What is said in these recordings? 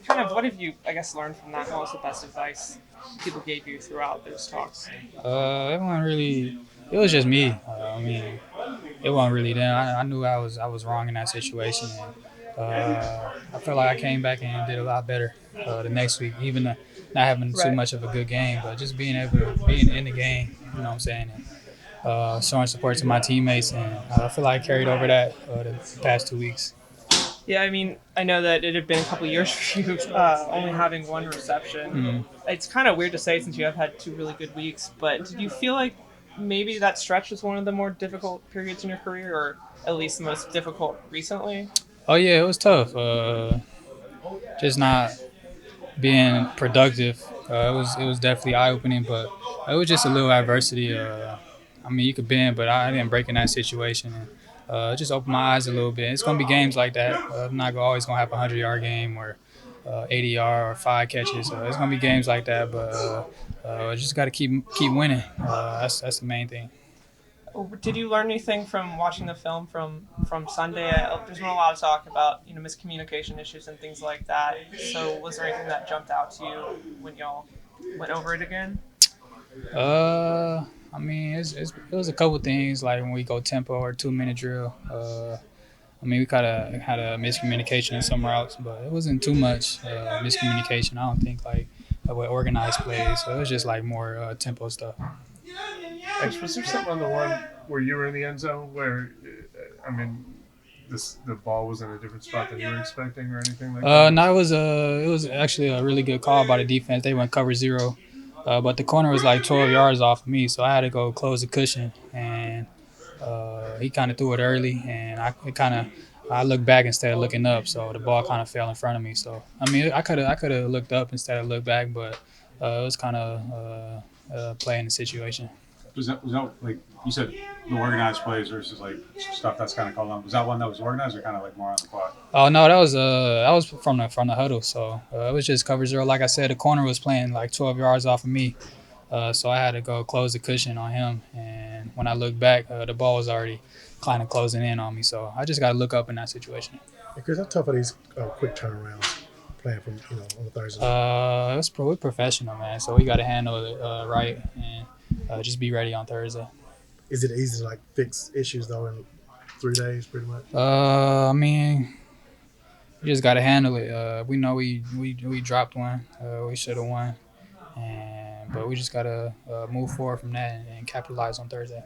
what have you, I guess, learned from that? What was the best advice people gave you throughout those talks? It wasn't really. It was just me. It wasn't really them. I knew I was wrong in that situation, and I felt like I came back and did a lot better the next week, even not having too Right. much of a good game, but just being able to being in the game. You know what I'm saying? And, showing support to my teammates, and I feel like I carried over that the past 2 weeks. Yeah, I mean, I know that it had been a couple years for you, only having one reception. Mm. It's kind of weird to say since you have had two really good weeks, but did you feel like maybe that stretch was one of the more difficult periods in your career, or at least the most difficult recently? Oh yeah, it was tough. Just not being productive. It was definitely eye opening, but it was just a little adversity. You could bend, but I didn't break in that situation, and it just opened my eyes a little bit. It's gonna be games like that. I'm not always gonna have a 100-yard game or 80-yard or 5 catches. It's gonna be games like that, but just got to keep winning. That's the main thing. Did you learn anything from watching the film from Sunday? There's been a lot of talk about miscommunication issues and things like that. So was there anything that jumped out to you when y'all went over it again? It was a couple things like when we go tempo or 2 minute drill. We kind of had a miscommunication in some routes, but it wasn't too much miscommunication. I don't think like with organized plays. So it was just like more tempo stuff. Was there something on the one where you were in the end zone where, the ball was in a different spot than you were expecting or anything like that? No, it was actually a really good call by the defense. They went cover zero, but the corner was like 12 yards off of me, so I had to go close the cushion, and he kind of threw it early, and I looked back instead of looking up, so the ball kind of fell in front of me. So I could have looked up instead of looked back, but it was kind of playing the situation. Was that like you said the organized plays versus like stuff that's kind of called on? Was that one that was organized or kind of like more on the fly? Oh no, that was from the huddle. So it was just cover zero. Like I said, the corner was playing like 12 yards off of me, so I had to go close the cushion on him. And when I looked back, the ball was already kind of closing in on me. So I just got to look up in that situation. Because how tough are these quick turnarounds playing from on the Thursday night? We're professional, man. So we got to handle it right and just be ready on Thursday. Is it easy to like fix issues though in 3 days, pretty much? We just got to handle it. We know we dropped one. We should have won, but we just got to move forward from that and capitalize on Thursday.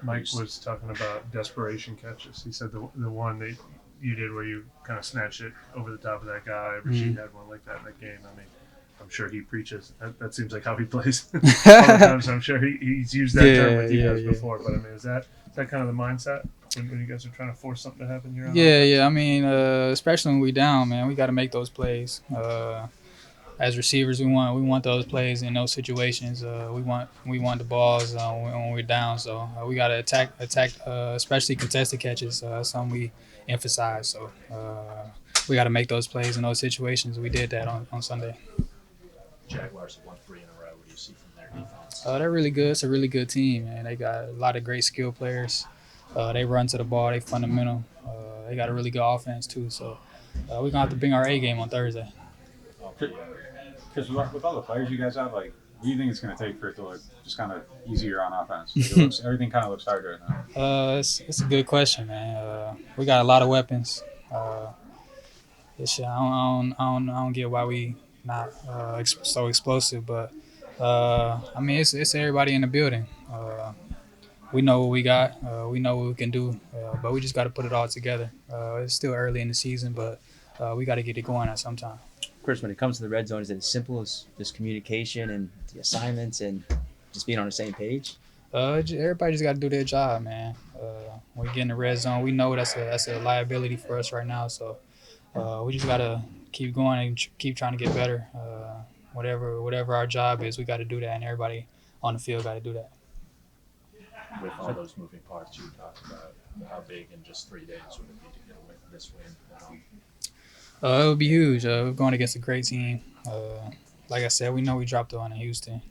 Mike was talking about desperation catches. He said the one that you did where you kind of snatched it over the top of that guy. Rashid had one like that in that game. I'm sure he preaches. That seems like how he plays all the time. So I'm sure he's used that term with you guys before. But is that kind of the mindset when you guys are trying to force something to happen here? Yeah. Especially when we down, man, we got to make those plays. As receivers, we want those plays in those situations. We want the balls when we're down. So we got to attack, especially contested catches. That's something we emphasize. So we got to make those plays in those situations. We did that on Sunday. Jaguars have won 3 in a row. What do you see from their defense? They're really good. It's a really good team, man. They got a lot of great skill players. They run to the ball. They fundamental. They got a really good offense too. So we're gonna have to bring our A game on Thursday. Because with all the players you guys have, like, what do you think it's going to take for it to look just kind of easier on offense? Like, everything kind of looks hard right now. It's a good question, man. We got a lot of weapons. I don't get why we not so explosive, but it's everybody in the building. We know what we got. We know what we can do, but we just got to put it all together. It's still early in the season, but we got to get it going at some time. Chris, when it comes to the red zone, is it as simple as just communication and the assignments and just being on the same page? Everybody just got to do their job, man. When we get in the red zone, we know that's a liability for us right now. So we just got to keep going and keep trying to get better. Whatever our job is, we got to do that, and everybody on the field got to do that. With all those moving parts you talked about, how big in just 3 days would it be to get this win? It would be huge. We're going against a great team. Like I said, we know we dropped one in Houston,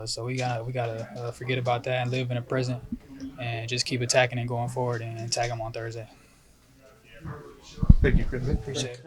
so we gotta forget about that and live in the present, and just keep attacking and going forward and attack them on Thursday. Thank you, Chris. Appreciate it.